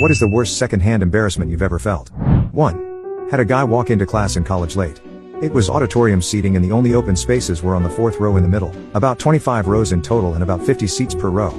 What is the worst second-hand embarrassment you've ever felt? 1. Had a guy walk into class in college late. It was auditorium seating and the only open spaces were on the fourth row in the middle, about 25 rows in total and about 50 seats per row.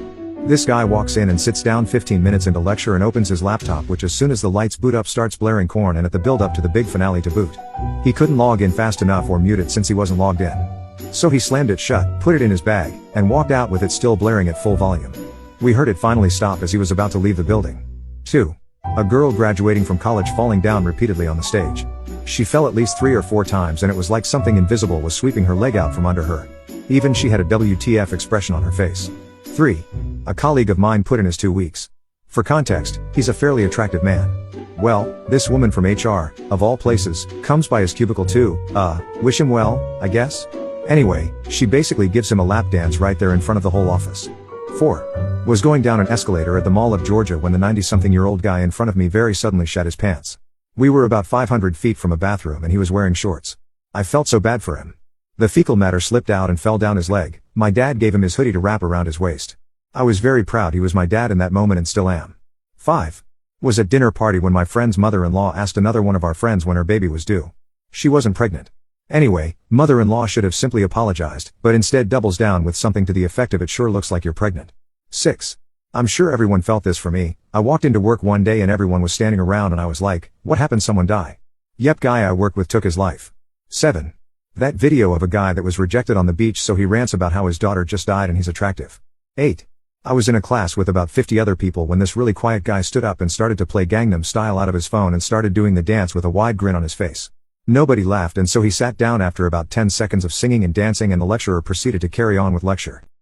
This guy walks in and sits down 15 minutes into lecture and opens his laptop, which as soon as the lights boot up starts blaring Korn and at the build-up to the big finale to boot. He couldn't log in fast enough or mute it since he wasn't logged in. So he slammed it shut, put it in his bag, and walked out with it still blaring at full volume. We heard it finally stop as he was about to leave the building. 2. A girl graduating from college falling down repeatedly on the stage. She fell at least 3 or 4 times and it was like something invisible was sweeping her leg out from under her. Even she had a WTF expression on her face. 3. A colleague of mine put in his 2 weeks. For context, he's a fairly attractive man. Well, this woman from HR, of all places, comes by his cubicle to, wish him well, I guess? Anyway, she basically gives him a lap dance right there in front of the whole office. 4. Was going down an escalator at the Mall of Georgia when the 90-something-year-old guy in front of me very suddenly shat his pants. We were about 500 feet from a bathroom and he was wearing shorts. I felt so bad for him. The fecal matter slipped out and fell down his leg. My dad gave him his hoodie to wrap around his waist. I was very proud he was my dad in that moment and still am. 5. Was at dinner party when my friend's mother-in-law asked another one of our friends when her baby was due. She wasn't pregnant. Anyway, mother-in-law should have simply apologized, but instead doubles down with something to the effect of "it sure looks like you're pregnant." 6. I'm sure everyone felt this for me. I walked into work one day and everyone was standing around and I was like, what happened, someone die? Yep, guy I work with took his life. 7. That video of a guy that was rejected on the beach so he rants about how his daughter just died and he's attractive. 8. I was in a class with about 50 other people when this really quiet guy stood up and started to play Gangnam Style out of his phone and started doing the dance with a wide grin on his face. Nobody laughed and so he sat down after about 10 seconds of singing and dancing and the lecturer proceeded to carry on with lecture.